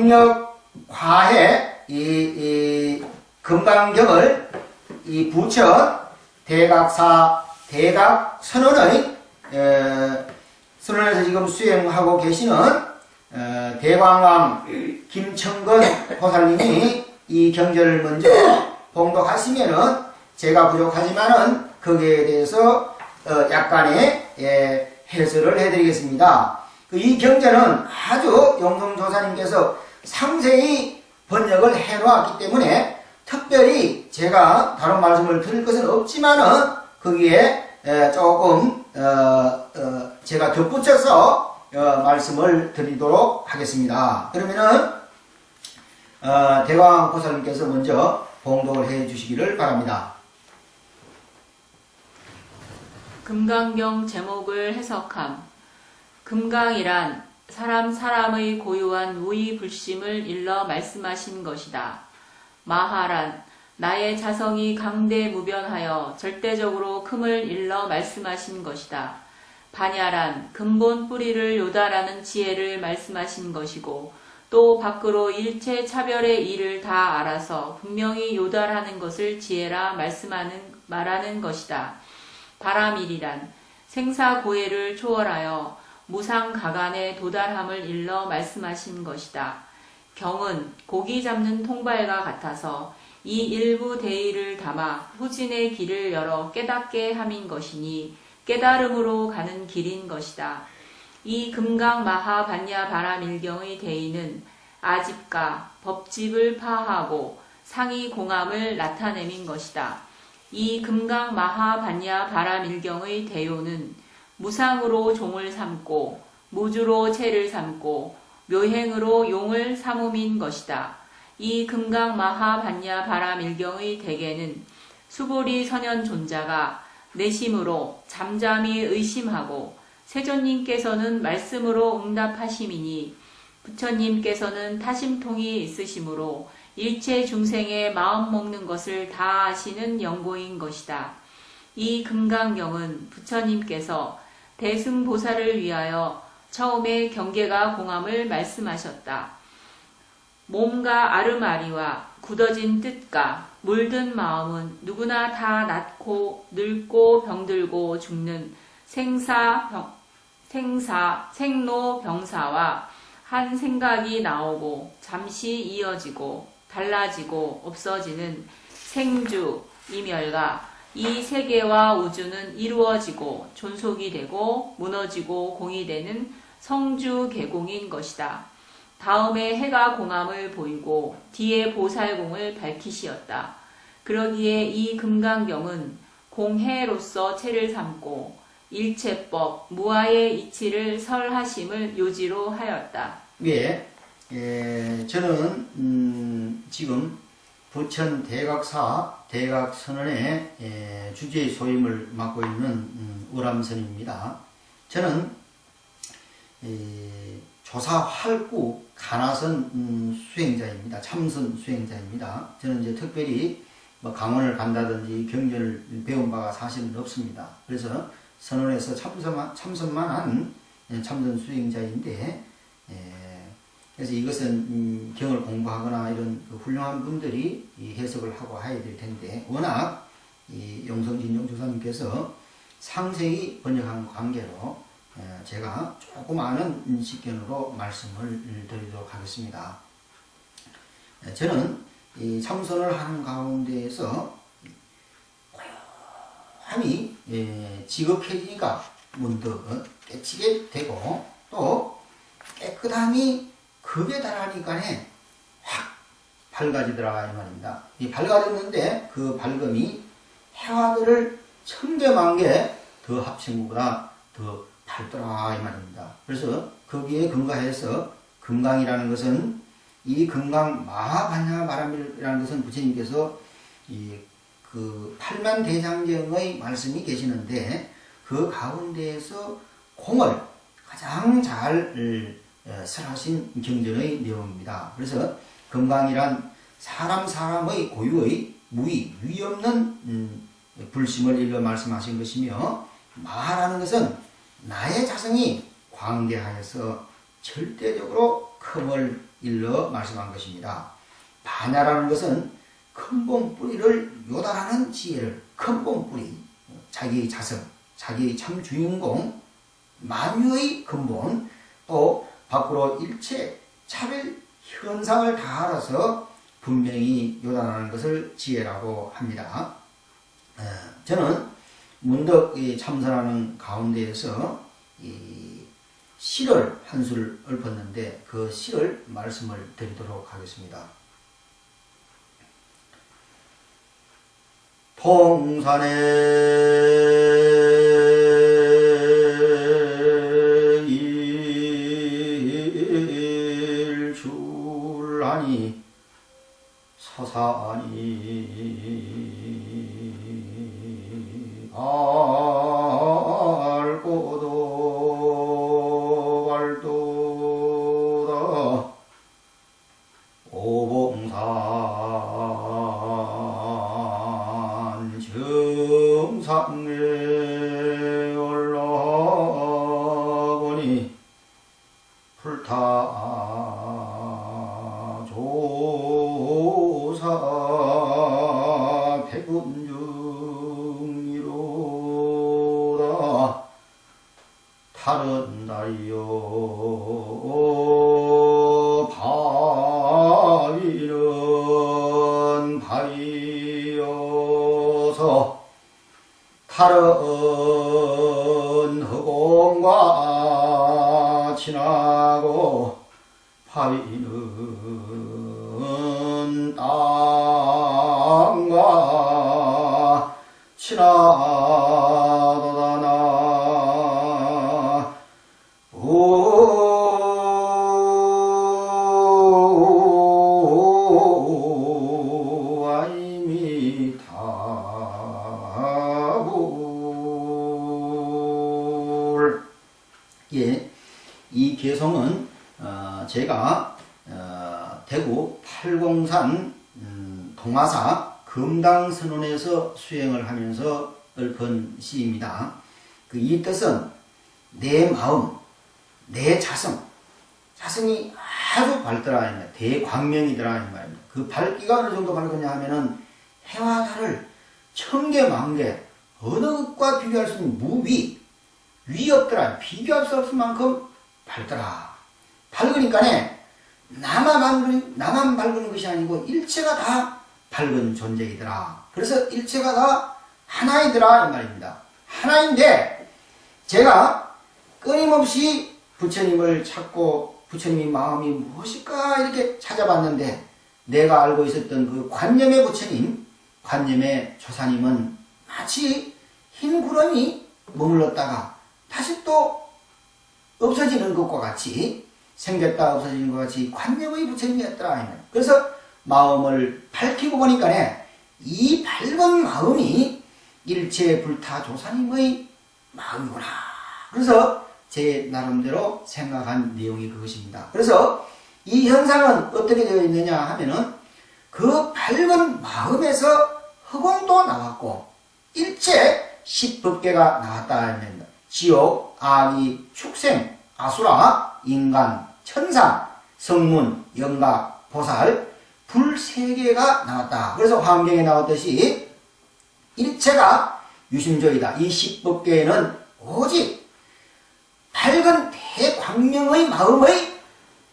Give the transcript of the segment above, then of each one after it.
국력 과해 이 금강경을 이 부천 대각사 대각선언의 선언에서 지금 수행하고 계시는 대광왕 김청건 보살님이 이 경전을 먼저 봉독하시면은 제가 부족하지만은 거기에 대해서 약간의 해설을 해드리겠습니다. 이 경전은 아주 용성조사님께서 상세히 번역을 해놓았기 때문에 특별히 제가 다른 말씀을 드릴 것은 없지만은 거기에 조금 제가 덧붙여서 말씀을 드리도록 하겠습니다. 그러면은 대광 보살님께서 먼저 봉독을 해 주시기를 바랍니다. 금강경 제목을 해석함. 금강이란 사람의 고유한 무의불심을 일러 말씀하신 것이다. 마하란 나의 자성이 강대무변하여 절대적으로 큼을 일러 말씀하신 것이다. 반야란 근본 뿌리를 요달하는 지혜를 말씀하신 것이고 또 밖으로 일체 차별의 일을 다 알아서 분명히 요달하는 것을 지혜라 말하는 것이다. 바람일이란 생사고해를 초월하여 무상가간에 도달함을 일러 말씀하신 것이다. 경은 고기 잡는 통발과 같아서 이 일부 대의를 담아 후진의 길을 열어 깨닫게 함인 것이니 깨달음으로 가는 길인 것이다. 이 금강마하반야 바람일경의 대의는 아집과 법집을 파하고 상이공함을 나타내민 것이다. 이 금강마하반야 바람일경의 대요는 무상으로 종을 삼고 무주로 채를 삼고 묘행으로 용을 삼음인 것이다. 이 금강마하반야 바람일경의 대계는 수보리 선현존자가 내심으로 잠잠히 의심하고 세존님께서는 말씀으로 응답하심이니 부처님께서는 타심통이 있으시므로 일체 중생의 마음 먹는 것을 다 아시는 연고인 것이다. 이 금강경은 부처님께서 대승보살을 위하여 처음에 경계가 공함을 말씀하셨다. 몸과 아르마리와 굳어진 뜻과 물든 마음은 누구나 다 낳고 늙고 병들고 죽는 생로병사와 한 생각이 나오고 잠시 이어지고 달라지고 없어지는 생주, 이멸과 이 세계와 우주는 이루어지고 존속이 되고 무너지고 공이 되는 성주개공인 것이다. 다음에 해가 공함을 보이고 뒤에 보살공을 밝히시었다. 그러기에 이 금강경은 공해로서 체를 삼고 일체법, 무아의 이치를 설하심을 요지로 하였다. 예, 저는 지금 부천 대각사 대각선언의 주제의 소임을 맡고 있는 우람선입니다. 저는 조사 활구 가나선 수행자입니다. 참선 수행자입니다. 저는 이제 특별히 강원을 간다든지 경전을 배운 바가 사실은 없습니다. 그래서 선언에서 참선만 한 참선 수행자인데, 그래서 이것은 경을 공부하거나 이런 훌륭한 분들이 해석을 하고 해야 될 텐데, 워낙 용성진종 조사님께서 상세히 번역한 관계로 제가 조금 아는 식견으로 말씀을 드리도록 하겠습니다. 저는 이 참선을 하는 가운데에서 고요함이 지극해지니까 문득 깨치게 되고, 또 깨끗함이 극에 달하니까 확 밝아지더라 이 말입니다. 이 밝아졌는데 그 밝음이 해와들을 1000개 더 합친 것보다 더 밝더라 이 말입니다. 그래서 거기에 근거해서 금강이라는 것은, 이 금강 마하반야 바람이라는 것은 부처님께서 그 팔만대장경의 말씀이 계시는데 그 가운데에서 공을 가장 잘 설하신 경전의 내용입니다. 그래서 금강이란 사람의 고유의 위 없는 불심을 일러 말씀하신 것이며, 마하라는 것은 나의 자성이 광대하여서 절대적으로 큼을 일러 말씀한 것입니다. 반야라는 것은 근본 뿌리를 요단하는 지혜를, 근본 뿌리, 자기의 자성, 자기의 참 주인공, 만유의 근본, 또 밖으로 일체 차별 현상을 다 알아서 분명히 요단하는 것을 지혜라고 합니다. 저는 문득 참선하는 가운데에서 이 시를 한 수를 읊었는데 그 시를 말씀을 드리도록 하겠습니다. 동산에 일출하니 서산이 알고도 알도다 오봉산 정상에 올라보니 불타 조사 백운중이로다 다른 달이여 바위는 바위여서 다른 허공과 지나고 바위는 땅과 지나도다 나 아이미타불. 예, 이 개성은 제가 대구 팔공산 동화사 금당선원에서 수행을 하면서 읊은 시입니다. 이 뜻은 내 마음, 내 자성이 아주 밝더라, 대광명이더라 이 말입니다. 그 밝기가 어느 정도 밝느냐 하면은 해와 달을 천개 만개 어느 것과 비교할 수 있는 무비, 위 없더라, 비교할 수 없을 만큼 밝더라. 밝으니까네 나만 밝은 것이 아니고 일체가 다 밝은 존재이더라. 그래서 일체가 다 하나이더라 이 말입니다. 하나인데 제가 끊임없이 부처님을 찾고 부처님의 마음이 무엇일까 이렇게 찾아봤는데 내가 알고 있었던 그 관념의 부처님, 관념의 조사님은 마치 흰 구름이 머물렀다가 다시 또 없어지는 것과 같이 생겼다 없어지는 것 같이 관념의 부처님이었더라. 그래서 마음을 밝히고 보니까 이 밝은 마음이 일체 불타 조사님의 마음이구나. 그래서 제 나름대로 생각한 내용이 그것입니다. 그래서 이 현상은 어떻게 되어 있느냐 하면은 그 밝은 마음에서 허공도 나왔고 일체 십법계가 나왔다 하면 지옥, 아기, 축생, 아수라, 인간, 천상, 성문, 영각, 보살, 불 세 개가 나왔다. 그래서 화엄경에 나왔듯이 일체가 유심조이다. 이 십법계에는 오직 밝은 대광명의 마음의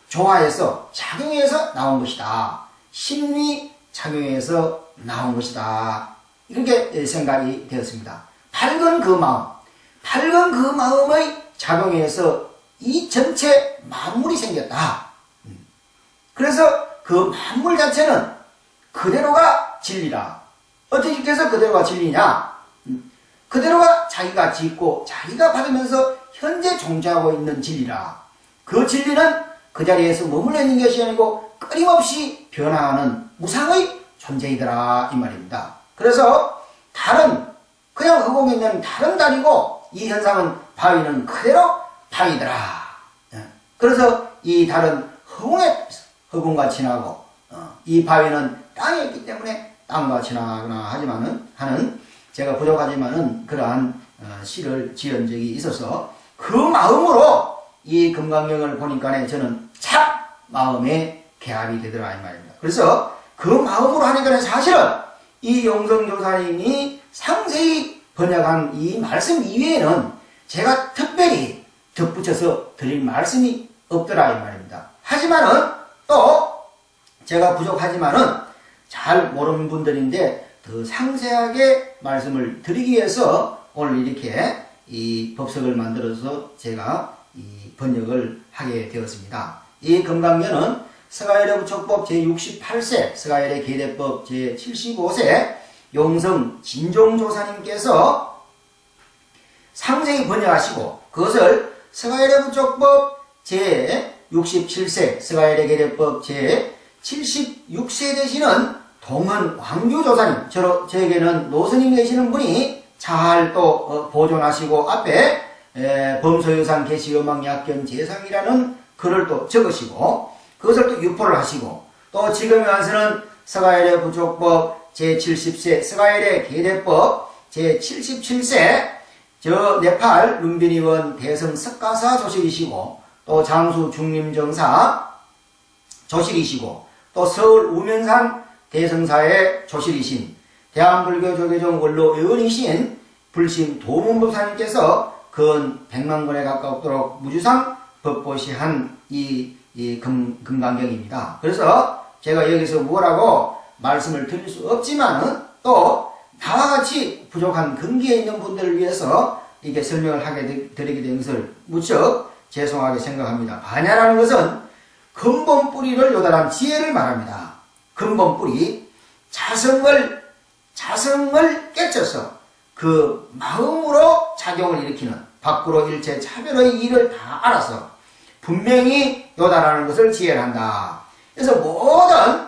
조화에서 작용해서 나온 것이다. 심리 작용해서 나온 것이다. 이렇게 생각이 되었습니다. 밝은 그 마음의 작용에서 이 전체 만물이 생겼다. 그래서 그 만물 자체는 그대로가 진리라. 어떻게 해서 그대로가 진리냐? 그대로가 자기가 짓고 자기가 받으면서 현재 존재하고 있는 진리라. 그 진리는 그 자리에서 머물러 있는 것이 아니고 끊임없이 변화하는 무상의 존재이더라 이 말입니다. 그래서 달은 그냥 허공에 있는 다른 달이고 이 현상은 바위는 그대로 바위더라. 그래서 이 달은 허공과 지나고 이 바위는 땅에 있기 때문에 땅과 지나거나 하는 제가 부족하지만은 그러한 시를 지은 적이 있어서 그 마음으로 이 금강경을 보니까 저는 참 마음에 개합이 되더라 이 말입니다. 그래서 그 마음으로 하니까 사실은 이 용성조사님이 상세히 번역한 이 말씀 이외에는 제가 특별히 덧붙여서 드릴 말씀이 없더라 이 말입니다. 하지만은 또 제가 부족하지만은 잘 모르는 분들인데 더 상세하게 말씀을 드리기 위해서 오늘 이렇게 이 법석을 만들어서 제가 이 번역을 하게 되었습니다. 이 금강경은 스가랴 부처법 제68세, 스가랴 계대법 제75세 용성 진종조사님께서 상세히 번역하시고 그것을 스가랴 부처법 제67세, 스가랴 계대법 제76세 되시는 동은 왕규조사님, 저에게는 노스님 되시는 분이 잘 또 보존하시고 앞에 범소유상 계시음악약견 제상이라는 글을 또 적으시고 그것을 또 유포를 하시고 또 지금 와서는 스가랴 부족법 제70세, 스가랴 계대법 제77세 저 네팔 룸비니원 대성 석가사 조실이시고 또 장수 중림정사 조실이시고 또 서울 우면산 대성사의 조실이신 대한불교조계종 원로 의원이신 불신 도문법사님께서 근 100만 권에 가까우도록 무주상 법보시한 이 금강경입니다. 그래서 제가 여기서 뭐라고 말씀을 드릴 수 없지만은 또 나와 같이 부족한 근기에 있는 분들을 위해서 이렇게 설명을 하게 드리게 된 것을 무척 죄송하게 생각합니다. 반야라는 것은 근본 뿌리를 요달한 지혜를 말합니다. 근본 뿌리, 자성을 깨쳐서 그 마음으로 작용을 일으키는 밖으로 일체 차별의 일을 다 알아서 분명히 요달하는 것을 지혜한다. 그래서 모든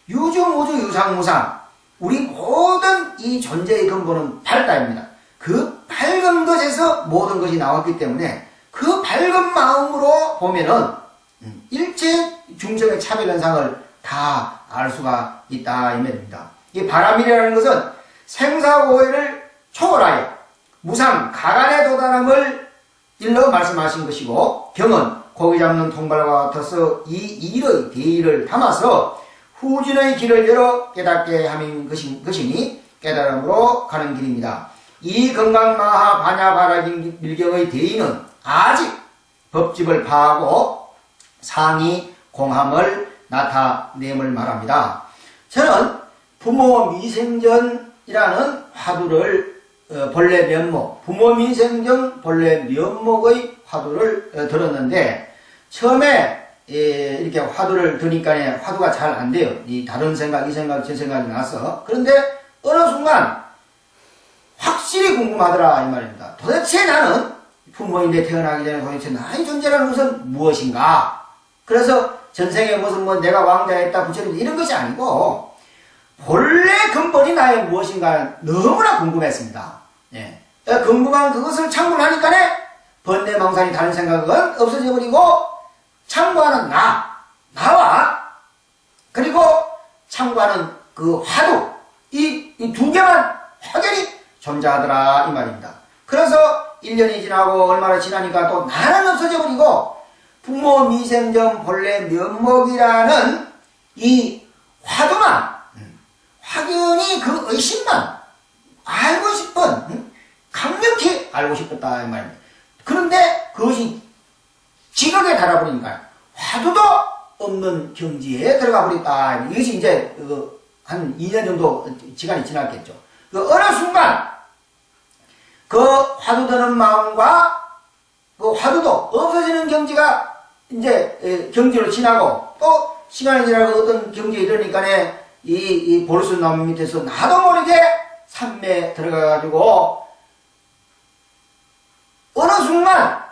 유중우주 유상무상 우리 모든 이 존재의 근본은 밝다입니다. 그 밝은 것에서 모든 것이 나왔기 때문에 그 밝은 마음으로 보면은 일체 중생의 차별현상을 다 알 수가 있다 이 말입니다. 이 바람이라는 것은 생사고해를 초월하여 무상 가간에 도달함을 일러 말씀하신 것이고 경은 고기 잡는 통발과 같아서 이 일의 대의를 담아서 후진의 길을 열어 깨닫게 함인 것이니 깨달음으로 가는 길입니다. 이 건강마하 반야바라긴 밀경의 대의는 아직 법집을 파하고 상이 공함을 나타냄을 말합니다. 저는 부모 미생전이라는 화두를 본래 면목, 부모 미생전 본래 면목의 화두를 들었는데 처음에 이렇게 화두를 들으니까 화두가 잘 안 돼요. 이 다른 생각, 이 생각, 저 생각이 나서. 그런데 어느 순간 확실히 궁금하더라 이 말입니다. 도대체 나는 부모인데 태어나기 전에 도대체 나의 존재라는 것은 무엇인가? 그래서 전생에 무슨 뭐 내가 왕자였다 부처님 이런 것이 아니고 본래 근본이 나의 무엇인가 너무나 궁금했습니다. 예. 궁금한 그것을 창문하니까 번뇌망상이 다른 생각은 없어져 버리고 참고하는 나와 그리고 참고하는 그 화두 이 두 개만 확연히 존재하더라 이 말입니다. 그래서 1년이 지나고 얼마나 지나니까 또 나는 없어져 버리고 부모 미생전 본래 면목이라는 이 화두만 확연히 그 의심만 알고 싶은 강력히 알고 싶었다 이 말입니다. 그런데 그것이 지각에 달아버리니까 화두도 없는 경지에 들어가 버렸다. 이것이 이제 한 2년 정도 시간이 지났겠죠. 그 어느 순간 그 화두 드는 마음과 그 화두도 없어지는 경지가 이제 경지로 지나고 또 시간이 지나고 어떤 경지에 이르니까 이 보르스나무 밑에서 나도 모르게 산매에 들어가가지고 어느 순간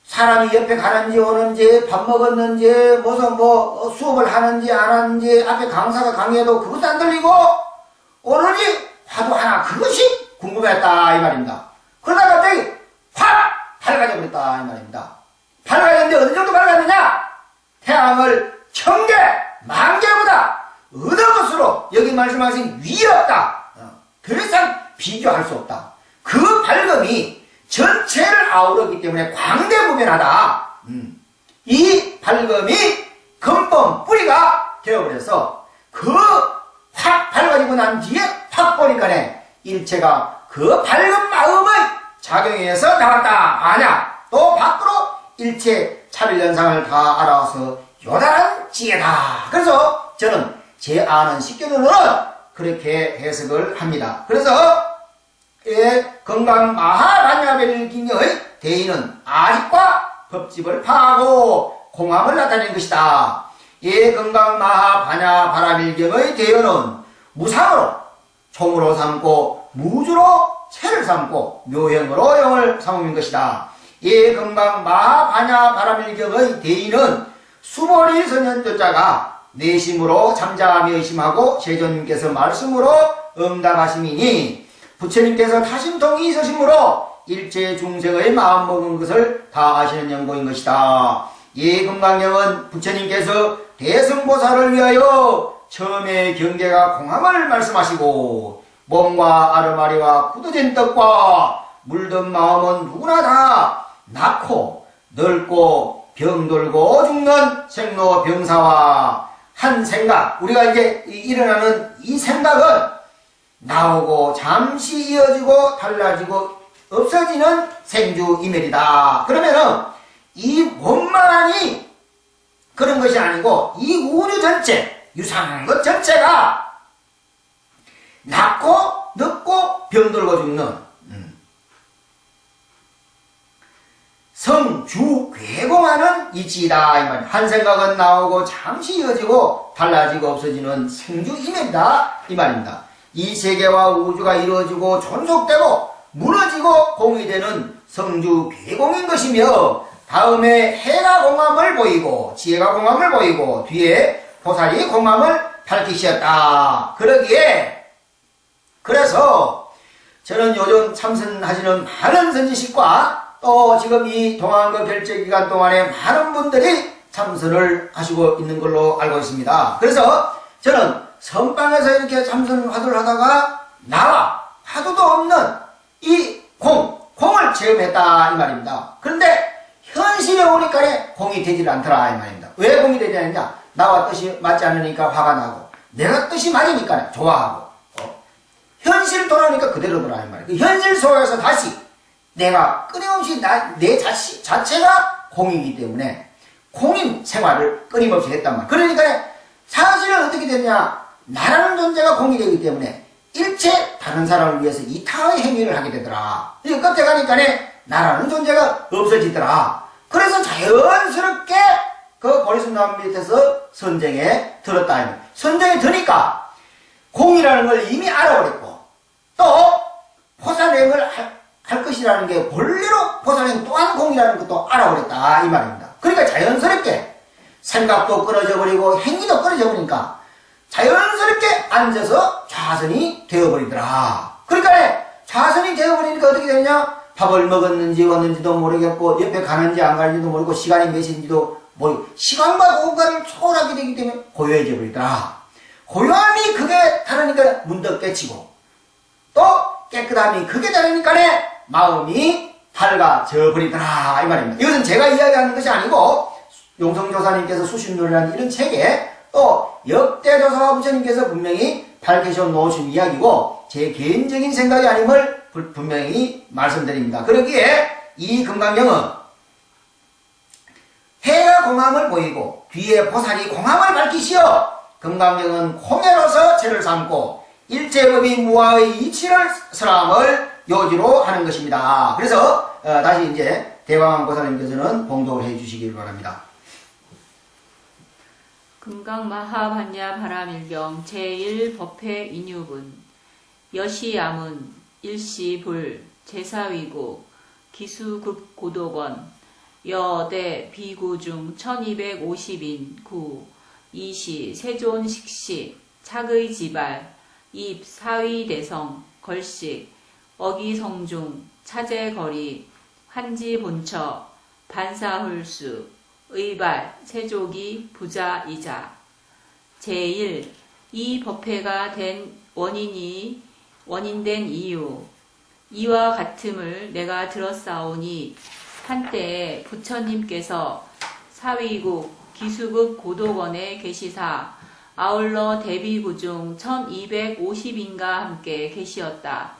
사람이 옆에 가는지 오는지 밥 먹었는지 무슨 뭐 수업을 하는지 안 하는지 앞에 강사가 강의해도 그것도 안 들리고 오로지 화두 하나 그것이 궁금했다 이 말입니다. 그러다 갑자기 확 밝아져 버렸다 이 말입니다. 밝아졌는데 어느 정도 밝았느냐? 태양을 1000개, 10,000개보다 어느 것으로 여기 말씀하신 위에 없다. 더 이상 비교할 수 없다. 그 밝음이 전체를 아우르기 때문에 광대무변하다. 이 밝음이 근본 뿌리가 되어버려서 그 확 밝아지고 난 뒤에 확 보니까네 일체가 그 밝은 마음의 작용에 의해서 나왔다. 아냐 또 밖으로 일체 차별현상을 다 알아서 요단한 지혜다. 그래서 저는 제 아는 식견으로는 그렇게 해석을 합니다. 그래서 건강 마하반야별기의 대의는 아직과 법집을 파하고 공함을 나타낸 것이다. 건강 마하반야 바라밀경의 대의는 무상으로 총으로 삼고 무주로 체를 삼고 묘형으로 영을 삼은 것이다. 건강 마하반야 바라밀경의 대의는 수보리 선현조자가 내심으로 잠잠히 의심하고 세존님께서 말씀으로 응답하심이니 부처님께서 타심통이 있으심으로 일체 중생의 마음먹은 것을 다 아시는 연고인 것이다. 건강경은 부처님께서 대승보살을 위하여 처음에 경계가 공함을 말씀하시고 몸과 아르마리와 굳어진 떡과 물든 마음은 누구나 다 낳고 늙고 병들고 죽는 생로병사와 한 생각, 우리가 이제 일어나는 이 생각은 나오고 잠시 이어지고 달라지고 없어지는 생주이멸이다. 그러면은 이 몸만이 그런 것이 아니고 이 우주 전체, 유상한 것 전체가 낳고 늙고 병들고 죽는 성주 괴공하는 이치이다. 이 말이야. 한 생각은 나오고 잠시 이어지고 달라지고 없어지는 생주이멸이다. 이 말입니다. 이 세계와 우주가 이루어지고 존속되고 무너지고 공이 되는 성주 괴공인 것이며 다음에 해가 공함을 보이고 지혜가 공함을 보이고 뒤에 보살이 공함을 밝히셨다. 그러기에 그래서 저는 요즘 참선하시는 많은 선지식과 또 지금 이 동안거 결제 기간 동안에 많은 분들이 참선을 하시고 있는 걸로 알고 있습니다. 그래서 저는 선방에서 이렇게 참선 화두를 하다가 나와 화두도 없는 이 공을 체험했다 이 말입니다. 그런데 현실에 오니까 공이 되질 않더라 이 말입니다. 왜 공이 되지 않느냐? 나와 뜻이 맞지 않으니까 화가 나고 내가 뜻이 맞으니까 좋아하고 현실 돌아오니까 그대로더라 이 말이에요. 그 현실 속에서 다시 내가 끊임없이 내 자체가 공이기 때문에 공인 생활을 끊임없이 했단 말이에요. 그러니까 사실은 어떻게 되느냐? 나라는 존재가 공이 되기 때문에 일체 다른 사람을 위해서 이타의 행위를 하게 되더라. 끝에 가니까 나라는 존재가 없어지더라. 그래서 자연스럽게 그 보리순나무 밑에서 선정에 들었다. 선정에 드니까 공이라는 걸 이미 알아버렸고 또 포살행을 할 것이라는 게 본래로 보살행 또한 공이라는 것도 알아버렸다 이 말입니다. 그러니까 자연스럽게 생각도 끊어져 버리고 행위도 끊어져 버리니까 자연스럽게 앉아서 좌선이 되어버리더라. 그러니까 좌선이 되어버리니까 어떻게 되느냐? 밥을 먹었는지 왔는지도 모르겠고 옆에 가는지 안 가는지도 모르고 시간이 몇인지도 모르고 시간과 공간을 초월하게 되기 때문에 고요해져 버리더라. 고요함이 그게 다르니까 문득 깨치고 또 깨끗함이 그게 다르니까 마음이 밝아져 버리더라 이 말입니다. 이것은 제가 이야기하는 것이 아니고 용성조사님께서 수신론이라는 이런 책에 또 역대조사와 부처님께서 분명히 밝히셔 놓으신 이야기고 제 개인적인 생각이 아님을 분명히 말씀드립니다. 그러기에 이 금강경은 해가 공함을 보이고 뒤에 보살이 공함을 밝히시어 금강경은 공해로서 체를 삼고 일체법이 무아의 이치를 설함을 요지로 하는 것입니다. 그래서 다시 이제 대광왕 보살님께서는 봉독을 해주시길 바랍니다. 금강마하반야 바라밀경 제1법회 인유분 여시야문 일시불 제사위구 기수급고도건 여대 비구중 1250인 구 이시 세존식시 착의지발 입 사위대성 걸식 어기성중 차제거리 한지본처 반사hul수 의발 세족이 부자이자 제1 이 법회가 된 원인된 이유 이와 같음을 내가 들었사오니 한때에 부처님께서 사위국 기수국 고도원에 계시사 아울러 대비구중 1250인가 함께 계시었다.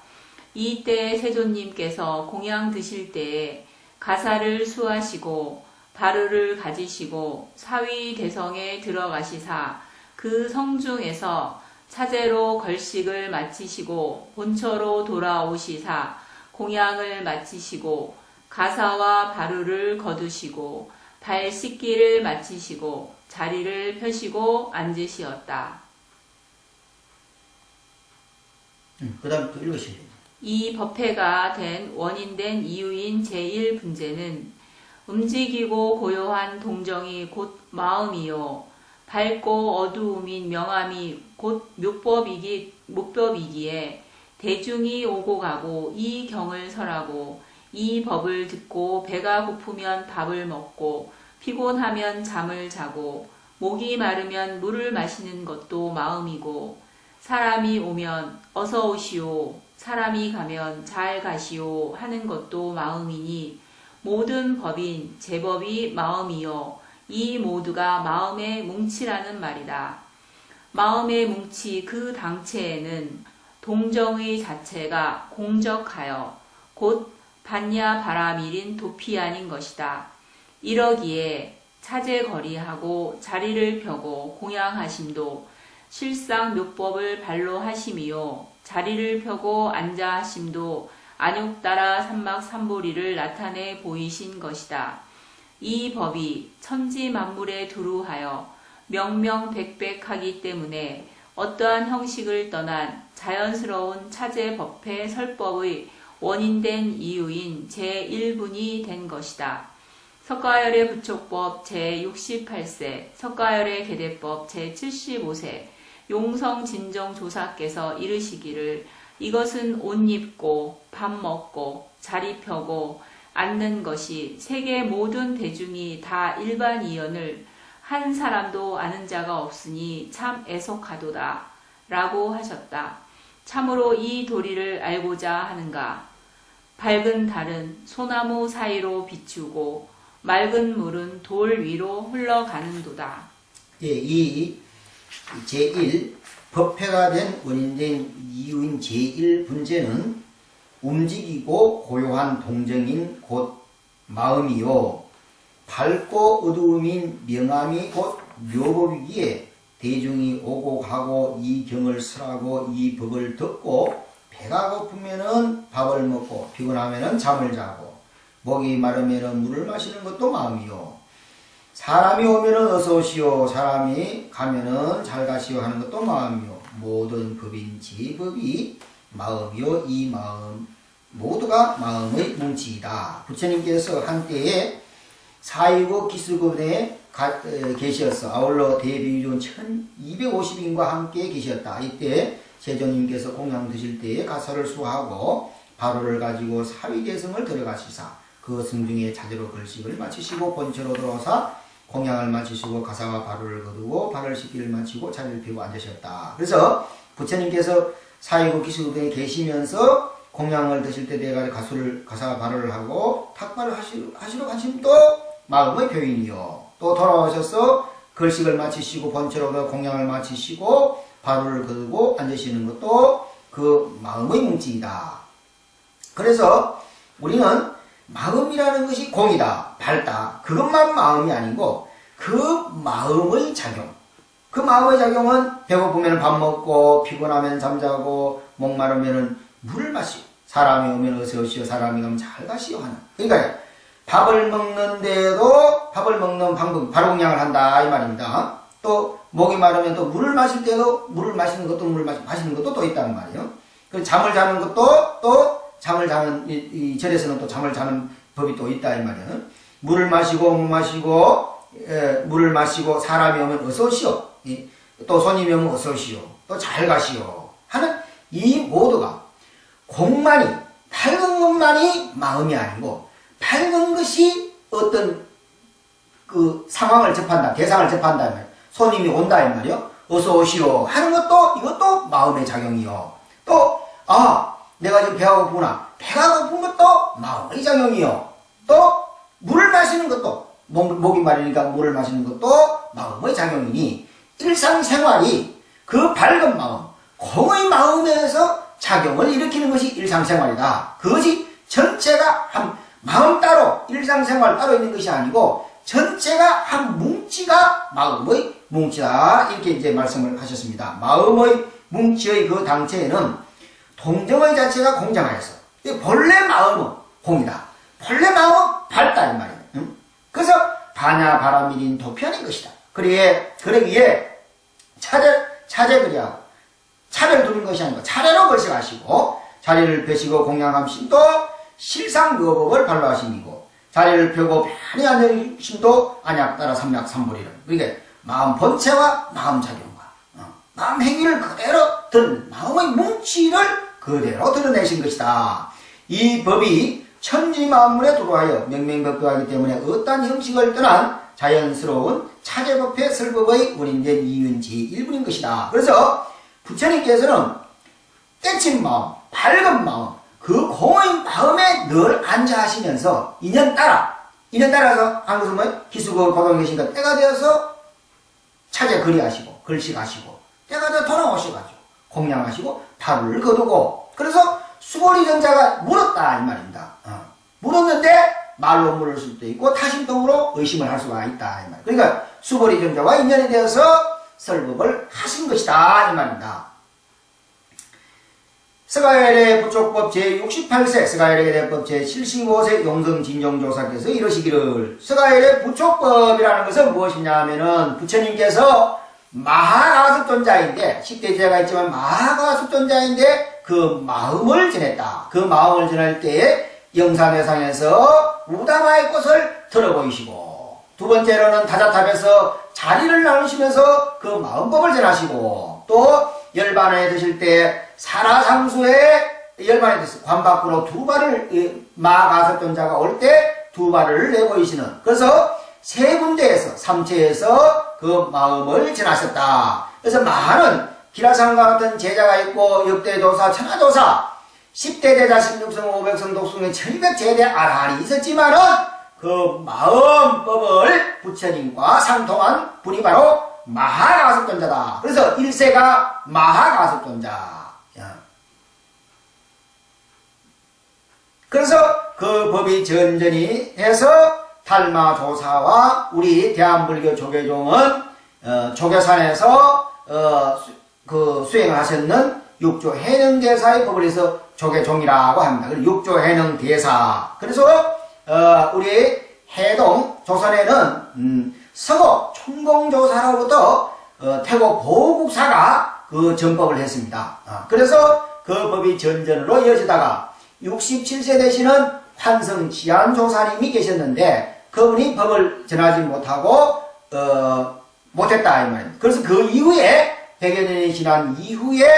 이때 세존님께서 공양 드실 때에 가사를 수하시고 바루를 가지시고 사위대성에 들어가시사 그 성중에서 차제로 걸식을 마치시고 본처로 돌아오시사 공양을 마치시고 가사와 바루를 거두시고 발 씻기를 마치시고 자리를 펴시고 앉으시었다. 그 다음 또 읽으시면 됩니다. 이 법회가 된 원인된 이유인 제1분제는 움직이고 고요한 동정이 곧 마음이요 밝고 어두움인 명암이 곧 묘법이기에 대중이 오고 가고 이 경을 설하고 이 법을 듣고 배가 고프면 밥을 먹고 피곤하면 잠을 자고 목이 마르면 물을 마시는 것도 마음이고 사람이 오면 어서 오시오 사람이 가면 잘 가시오 하는 것도 마음이니 모든 법인 제법이 마음이요 이 모두가 마음의 뭉치라는 말이다. 마음의 뭉치 그 당체에는 동정의 자체가 공적하여 곧 반야 바라밀인 도피 아닌 것이다. 이러기에 차제거리하고 자리를 펴고 공양하심도 실상 묘법을 발로 하심이요 자리를 펴고 앉아 하심도 안욕따라 삼막삼보리를 나타내 보이신 것이다. 이 법이 천지만물에 두루하여 명명백백하기 때문에 어떠한 형식을 떠난 자연스러운 차제법회 설법의 원인된 이유인 제1분이 된 것이다. 석가열의 부촉법 제68세, 석가열의 계대법 제75세, 용성진정조사께서 이르시기를 이것은 옷 입고 밥 먹고 자리 펴고 앉는 것이 세계 모든 대중이 다 일반이언을 한 사람도 아는 자가 없으니 참 애석하도다 라고 하셨다. 참으로 이 도리를 알고자 하는가? 밝은 달은 소나무 사이로 비추고 맑은 물은 돌 위로 흘러가는도다. 예, 이 제1 법회가 된 원인된 이유인 제1분제는 움직이고 고요한 동정인 곧 마음이요 밝고 어두움인 명암이 곧 묘법이기에 대중이 오고 가고 이 경을 설하고 이 법을 듣고 배가 고프면은 밥을 먹고 피곤하면은 잠을 자고 목이 마르면은 물을 마시는 것도 마음이요 사람이 오면은 어서 오시오 사람이 가면은 잘 가시오 하는 것도 마음이요 모든 법인 제법이 마음이요 이 마음 모두가 마음의 뭉치이다. 부처님께서 한때에 사이국 기수군에 계셨어. 아울러 대비유존 1250인과 함께 계셨다. 이때 세존님께서 공양 드실 때에 가사를 수하고 바로를 가지고 사위대성을 들어가시사 그 성중에 자제로 걸식을 마치시고 본처로 들어오사 공양을 마치시고 가사와 바로를 거두고 발을 씻기를 마치고 자리를 펴고 앉으셨다. 그래서 부처님께서 사이국 기수군에 계시면서 공양을 드실 때 내가 가사와 바로를 하고 탁발을 하시러 가심도 마음의 표현이요. 또 돌아오셔서 걸식을 마치시고 본처로 공양을 마치시고 바로를 거두고 앉으시는 것도 그 마음의 뭉치이다. 그래서 우리는 마음이라는 것이 공이다, 밝다. 그것만 마음이 아니고 그 마음의 작용. 그 마음의 작용은 배고프면 밥 먹고 피곤하면 잠자고 목마르면 물을 마시고 사람이 오면 어서 오시오 사람이 가면 잘 가시오 하는. 그러니까 밥을 먹는데도 밥을 먹는 방법 발공량을 한다 이 말입니다. 또 목이 마르면 또 물을 마실 때도 물을 마시는 것도 물을 마시는 것도 또 있다는 말이에요. 그리고 잠을 자는 것도 또 잠을 자는 이 절에서는 또 잠을 자는 법이 또 있다 이 말이에요. 물을 마시고 물을 마시고 사람이 오면 어서 오시오. 또 손님이 오면 어서 오시오. 또 잘 가시오 하는 이 모두가 공만이 밝은 것만이 마음이 아니고 밝은 것이 어떤 그 상황을 접한다, 대상을 접한다 말이에요. 손님이 온다 이 말이요. 어서 오시오 하는 것도 이것도 마음의 작용이요. 또 내가 지금 배가 고프구나. 배가 고픈 것도 마음의 작용이요. 또 물을 마시는 것도 목이 마르니까 물을 마시는 것도 마음의 작용이니 일상생활이 그 밝은 마음, 공의 마음에서 작용을 일으키는 것이 일상생활이다. 그것이 전체가 한 마음 따로 일상생활 따로 있는 것이 아니고 전체가 한 뭉치가 마음의 뭉치다. 이렇게 이제 말씀을 하셨습니다. 마음의 뭉치의 그 당체에는 동정의 자체가 공정하여서 본래 마음은 공이다. 본래 마음은 밝다 이 말이다. 응? 그래서 반야 바람일인 도편인 것이다. 그러기에 차례그리하고 차례를 두는 것이 아니고 차례로 벌식하시고 자리를 펴시고 공양함심도 실상묘법을 발로하심이고 자리를 펴고 편히 앉으심도 안약 따라 삼약 삼불이라. 그러니까 마음 본체와 마음 작용과 마음 행위를 그대로 드러낸 마음의 뭉치를 그대로 드러내신 것이다. 이 법이 천지 만물에 들어와여 명명백백하기 때문에 어떠한 형식을 떠난 자연스러운 차제법회 설법의 원인된 이윤지 일분인 것이다. 그래서 부처님께서는 깨친 마음, 밝은 마음, 그 공의 마음에 늘 앉아 하시면서 인연 따라서 한 것은 뭐 기수고 고동 계신가 때가 되어서 차제 거리하시고 글씨하시고 때가 되어 돌아오셔가지고 공양하시고 발을 거두고 그래서 수고리 정자가 물었다 이 말입니다. 물었는데 말로 물을 수도 있고 타심통으로 의심을 할 수가 있다 이 말. 그러니까 수고리 정자와 인연이 되어서 설법을 하신 것이다 이 말입니다. 스가엘의 부촉법 제68세 스가엘에게 대법 제75세 용성진종조사께서 이러시기를 스가엘의 부촉법이라는 것은 무엇이냐 하면은 부처님께서 마하가섭존자인데 10대 제가 있지만 마하가섭존자인데 그 마음을 전했다. 그 마음을 전할 때에 영산회상에서 우다마의 꽃을 들어보이시고 두 번째로는 다자탑에서 자리를 나누시면서 그 마음법을 전하시고 또 열반에 드실 때 사라상수에 열반에 드실 관 밖으로 두 발을 마가섭존자가 올 때 두 발을 내보이시는 그래서 세 군데에서 삼체에서 그 마음을 전하셨다. 그래서 많은 기라상과 같은 제자가 있고 역대조사, 천하조사 10대 제자 16성 500성 독승의 1200제대 아라한이 있었지만은 그 마음법을 부처님과 상통한 분이 바로 마하가섭존자다. 그래서 1세가 마하가섭존자. 그래서 그 법이 전전히 해서 달마조사와 우리 대한불교 조계종은 조계산에서 그 수행을 하셨는 육조 해능대사의 법을 해서 조계종이라고 합니다. 그리고 육조 해능대사. 그래서 우리 해동 조선에는 서고 춘공조사로부터 태국 보국사가 그 전법을 했습니다. 그래서 그 법이 전전으로 이어지다가 67세 되시는 환성지안조사님이 계셨는데 그분이 법을 전하지 못하고 못했다 이 말입니다. 그래서 그 이후에 100여 년이 지난 이후에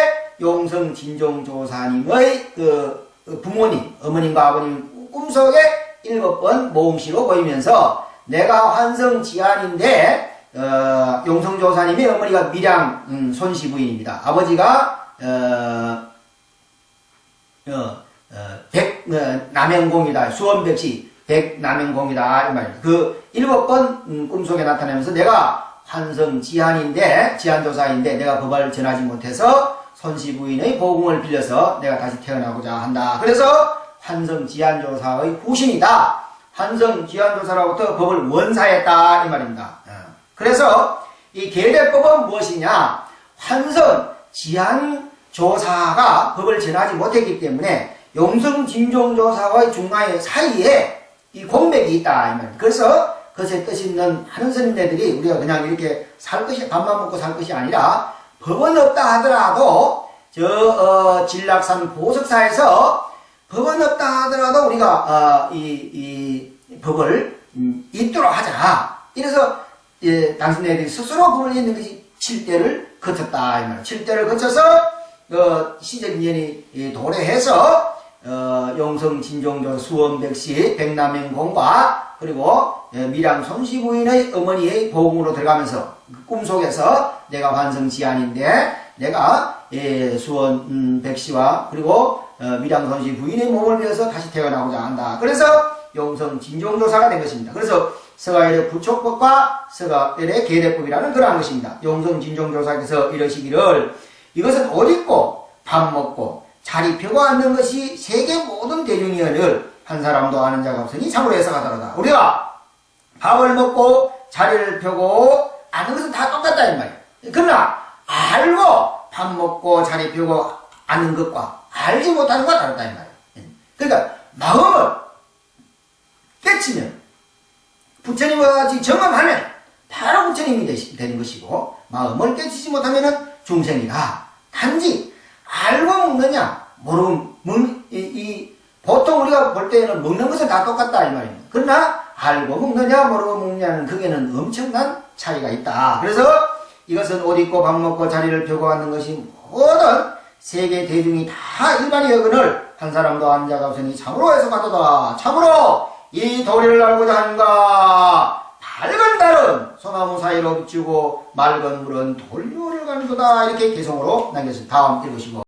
용성진종조사님의 그 부모님, 어머님과 아버님 꿈속에 7번 모음시로 보이면서 내가 환성지안인데 용성조사님의 어머니가 밀양 손시부인입니다. 아버지가 남영공이다. 수원백시 백남영공이다 이 말입니다. 그 7번 꿈속에 나타나면서 내가 환성지안인데 지안조사인데 내가 법을 전하지 못해서 손시부인의 보궁을 빌려서 내가 다시 태어나고자 한다. 그래서 환성지안조사의 후신이다. 환성지안조사로부터 법을 원사했다 이 말입니다. 그래서 이 계대법은 무엇이냐? 환성지안조사가 법을 전하지 못했기 때문에 용성진종조사와의 중간의 사이에 이 공백이 있다 이 말입니다. 그래서 그것의 뜻 있는 하는 스님네들이 우리가 그냥 이렇게 살 것이 밥만 먹고 살 것이 아니라 법은 없다 하더라도 진락산 보석사에서 법은 없다 하더라도 우리가 이 법을 읽도록 하자. 이래서 당신네들이 스스로 법을 읽는 것이 7대를 거쳤다 이 말이에요. 7대를 거쳐서 시적인연이 도래해서 용성 진종조 수원백시 백남행공과 그리고 밀양 손시부인의 어머니의 보궁으로 들어가면서 그 꿈속에서 내가 환성지안인데 내가 수원 백시와 그리고 밀양선씨 부인의 몸을 빌어서 다시 태어나고자 한다. 그래서 용성 진종조사가 된 것입니다. 그래서 서가열의 부촉법과 서가열의 계대법이라는 그러한 것입니다. 용성 진종조사께서 이러시기를 이것은 옷 입고 밥 먹고 자리 펴고 앉는 것이 세계 모든 대중이언을 한 사람도 아는 자가 없으니 참으로 해석하더라다. 우리가 밥을 먹고 자리를 펴고 앉는 것은 다 똑같다 이 말이에요. 그러나 알고 밥 먹고 자리 펴고 앉는 것과 알지 못하는 것과 다르다 이 말이에요. 그러니까 마음을 깨치면 부처님과 같이 정함하면 바로 부처님이 되는 것이고 마음을 깨치지 못하면 중생이다. 단지 알고 먹느냐 모르고 보통 우리가 볼 때는 먹는 것은 다 똑같다 이 말입니다. 그러나 알고 먹느냐 모르고 먹느냐는 그게는 엄청난 차이가 있다. 그래서 이것은 옷 입고 밥 먹고 자리를 펴고 앉는 것이 모든 세계 대중이 다 일반이 여건을 한 사람도 아는 자가 없으니 참으로 해석하도다. 참으로 이 도리를 알고자 하는가. 밝은 달은 소나무 사이로 비추고 맑은 물은 돌요를 가는도다. 이렇게 개성으로 남겼습니다. 다음 읽으시고.